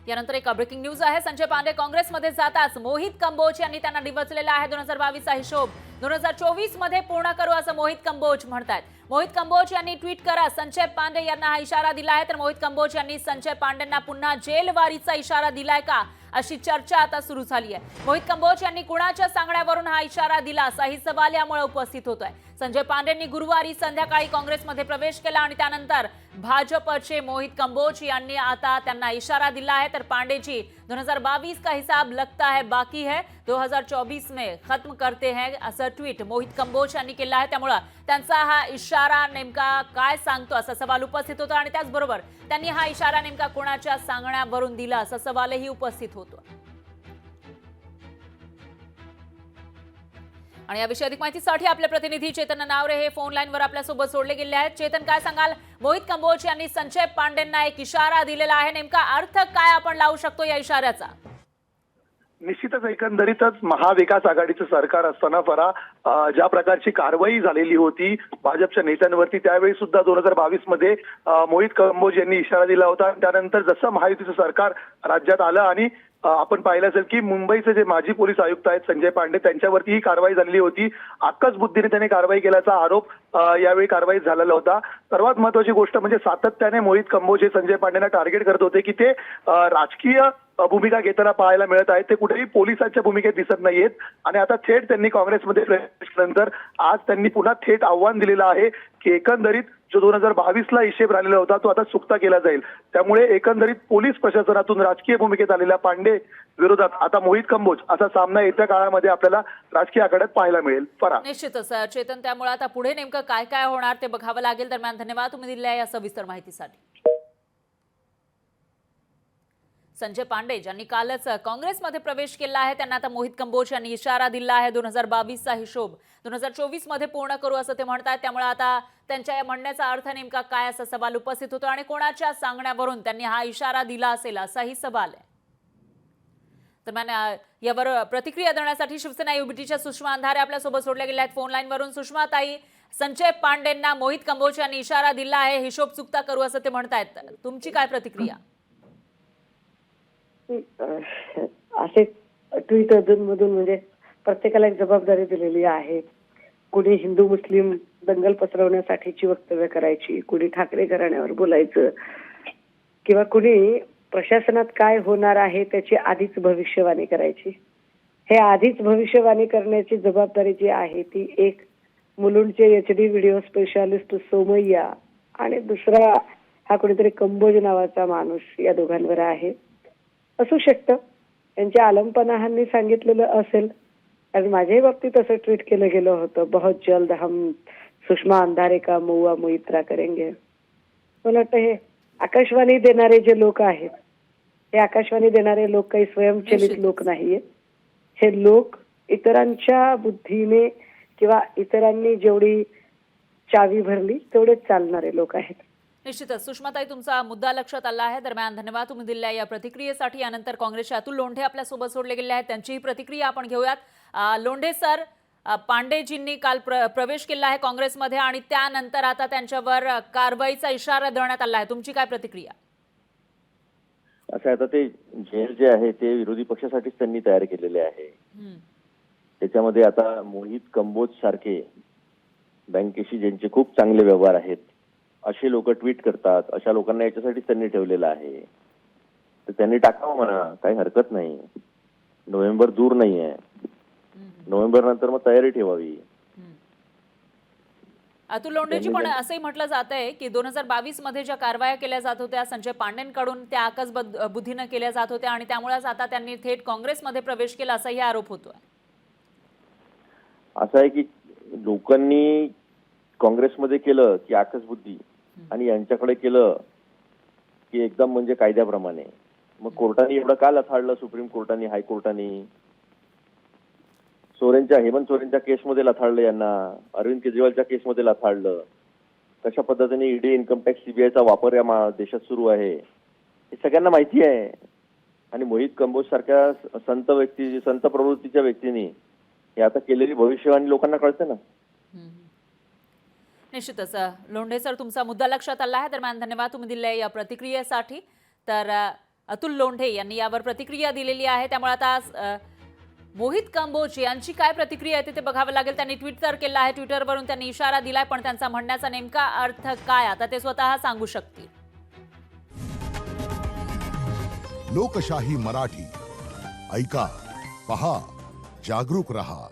यानंतर एक breaking news आहे। संजय पांडे काँग्रेसमध्ये जाताच मोहित कंबोज यांनी त्यांना डिवचलेला आहे। 2022चा हिशोब 2024 मध्ये पूर्ण करू असं मोहित कंबोज म्हणतात। मोहित कंबोज यांनी ट्विट करा संजय पांडे यांना हा इशारा दिला आहे। तर मोहित कंबोज यांनी संजय पांडेंना पुन्हा जेलवारीचा इशारा दिलाय का अशी चर्चा आता सुरू झाली आहे। मोहित कंबोज यांनी कुणाच्या सांगण्यावरून हा इशारा दिला असाही सवाल यामुळे उपस्थित होतोय। संजय पांडेंनी गुरुवारी संध्याकाळी काँग्रेसमध्ये प्रवेश केला आणि त्यानंतर भाजपचे मोहित कंबोज यांनी आता त्यांना इशारा दिला है। तर पांडेजी 2022 का हिसाब लगता है बाकी है, 2024 में खत्म करते हैं असं ट्विट मोहित कंबोज यांनी केलं आहे। त्यामुळे त्यांचा हा इशारा नेमका काय सांगतो असा सवाल उपस्थित होतो आणि त्याचबरोबर त्यांनी हा इशारा नेमका कोणाच्या सांगण्यावरून दिला असा सवालही उपस्थित होतो। आणि याविषयी अधिक माहितीसाठी आपले प्रतिनिधी चेतन नावरे हे फोन लाईनवर आपल्या सोबत जोडले गेले आहेत। चेतन, काय सांगाल? मोहित कंबोज यांनी संजय पांडेंना एक इशारा दिलेला आहे, नेमका अर्थ काय आपण लावू शकतो या इशाऱ्याचा? निश्चितच एकंदरीतच महाविकास आघाडीचं सरकार असताना ज्या प्रकारची कारवाई झालेली होती भाजपच्या नेत्यांवरती, त्यावेळी सुद्धा 2022 मध्ये मोहित कंबोज यांनी इशारा दिला होता। त्यानंतर जसं महायुतीचं सरकार राज्यात आलं आणि आपण पाहिलं असेल की मुंबईचे जे माजी पोलीस आयुक्त आहेत संजय पांडे, त्यांच्यावरती ही कारवाई झालेली होती। आकस बुद्धीने त्यांनी कारवाई केल्याचा आरोप यावेळी कारवाईत झालेला होता। सर्वात महत्त्वाची गोष्ट म्हणजे सातत्याने मोहित कंबोज हे संजय पांडेंना टार्गेट करत होते की ते राजकीय भूमिका घेताना पाहायला मिळत आहेत, ते कुठेही पोलिसांच्या भूमिकेत दिसत नाहीयेत। आणि आता थेट त्यांनी काँग्रेसमध्ये प्रवेश केल्यानंतर आज त्यांनी पुन्हा थेट आव्हान दिलेलं आहे की एकंदरीत जो 2022ला हिशेब राहिलेला होता तो आता चुकता केला जाईल। त्यामुळे एकंदरीत पोलीस प्रशासनातून राजकीय भूमिकेत आलेल्या पांडे विरोधात आता मोहित कंबोज असा सामना येत्या काळामध्ये आपल्याला राजकीय आघाड्यात पाहायला मिळेल। निश्चितच चेतन, त्यामुळे आता पुढे नेमकं काय काय होणार ते बघावं लागेल। दरम्यान धन्यवाद तुम्ही दिलेल्या या सविस्तर माहितीसाठी। संजय पांडे ज्यांनी कालच काँग्रेसमध्ये प्रवेश केला आहे त्यांना आता मोहित कंबोज यांनी इशारा दिला आहे। 2022चा हिशोब 2024 मध्ये पूर्ण करू असं ते म्हणतात। त्यामुळे आता त्यांच्या या म्हणण्याचा अर्थ नेमका काय असा सवाल उपस्थित होतो आणि कोणाच्या सांगण्यावरून त्यांनी हा इशारा दिला असेल असाही सवाल आहे। दरम्यान यावर प्रतिक्रिया देण्यासाठी शिवसेना युबीटीच्या सुषमा अंधारे आपल्या सोबत जोडल्या गेल्या आहेत फोन लाईनवरून। सुषमा ताई, संजय पांडेंना मोहित कंबोज यांनी इशारा दिला आहे, हिशोब चुकता करू असं ते म्हणतायत, तुमची काय प्रतिक्रिया? असे ट्विट अधूनमधून म्हणजे प्रत्येकाला एक जबाबदारी दिलेली आहे। कुणी हिंदू मुस्लिम दंगल पसरवण्यासाठीची वक्तव्य करायची, कुणी ठाकरे घराण्यावर बोलायचं, किंवा कुणी प्रशासनात काय होणार आहे त्याची आधीच भविष्यवाणी करायची। हे आधीच भविष्यवाणी करण्याची जबाबदारी जी आहे ती एक मुलुंडचे HD व्हिडिओ स्पेशालिस्ट सोमय्या आणि दुसरा हा कोणीतरी कंबोज नावाचा माणूस या दोघांवर आहे। असू शकतं यांच्या आलमपणाहांनी सांगितलेलं असेल। आणि माझ्याही बाबतीत असं ट्विट केलं गेलं होतं, बहुत जल्द हम सुषमा अंधारे का महुआ मुइत्रा करेंगे। मला वाटतं हे आकाशवाणी देणारे जे लोक आहेत, हे आकाशवाणी देणारे लोक काही स्वयंचलित लोक नाहीये। हे लोक इतरांच्या बुद्धीने किंवा इतरांनी जेवढी चावी भरली तेवढेच चालणारे लोक आहेत। निश्चितच सुषमाताई, तुमचा मुद्दा लक्षात आला आहे। दरम्यान धन्यवाद तुम्ही दिलेल्या या प्रतिक्रियेसाठी। यानंतर काँग्रेसचे अतुल लोंढे आपल्या सोबत जोडले गेले आहेत, त्यांचीही प्रतिक्रिया आपण घेऊयात। लोंढे सर, पांडेजींनी काल प्रवेश केला आहे काँग्रेसमध्ये आणि त्यानंतर आता त्यांच्यावर कारवाईचा इशारा देण्यात आला आहे, तुमची काय प्रतिक्रिया? असं आता ते जेल जे आहे ते विरोधी पक्षासाठीच त्यांनी तयार केलेले आहे। त्याच्यामध्ये आता मोहित कंबोज सारखे बँकेशी ज्यांचे खूप चांगले व्यवहार आहेत असे लोक ट्विट करतात, अशा लोकांना याच्यासाठीच त्यांनी ठेवलेलं आहे। तर त्यांनी टाकावं म्हणा, काही हरकत नाही। नोव्हेंबर दूर नाहीये, नोव्हेंबर नंतर मग तयारी ठेवावी। अतुल लोंढेजी, पण असंही म्हटलं जात आहे की 2022 मध्ये ज्या कारवाया केल्या जात होत्या संजय पांडेंकडून त्या आकस बुद्धीनं केल्या जात होत्या आणि त्यामुळेच आता त्यांनी थेट काँग्रेसमध्ये प्रवेश केला असाही आरोप होतोय। असं आहे की लोकांनी काँग्रेसमध्ये केलं की आकस बुद्धी आणि यांच्याकडे केलं की एकदम म्हणजे कायद्याप्रमाणे। मग कोर्टाने एवढं का लथाडलं, सुप्रीम कोर्टाने, हायकोर्टाने? हेमंत सोरेनच्या केसमध्ये लथाडलं यांना, अरविंद केजरीवालच्या केसमध्ये लथाडलं। कशा पद्धतीने ईडी, इन्कम टॅक्स, सीबीआयचा वापर या देशात सुरू आहे हे सगळ्यांना माहिती आहे। आणि मोहित कंबोज सारख्या संत प्रवृत्तीच्या व्यक्तीने हे आता केलेली भविष्यवाणी लोकांना कळते ना। निश्चितच लोंढे सर, तुमचा मुद्दा लक्षात आला आहे। दरम्यान धन्यवाद तुम्ही दिलेल्या या प्रतिक्रियेसाठी। तर अतुल लोंढे यांनी यावर प्रतिक्रिया दिलेली आहे. त्यामुळे आता मोहित कंबोज यांची काय प्रतिक्रिया आहे ते बघावं लागेल. त्यांनी ट्विट तर केलं आहे, ट्विटरवरून त्यांनी इशारा दिलाय, पण त्यांचा म्हणण्याचा नेमका अर्थ काय आता ते स्वतः सांगू शकतील. लोकशाही मराठी ऐका, पहा, जागरूक रहा.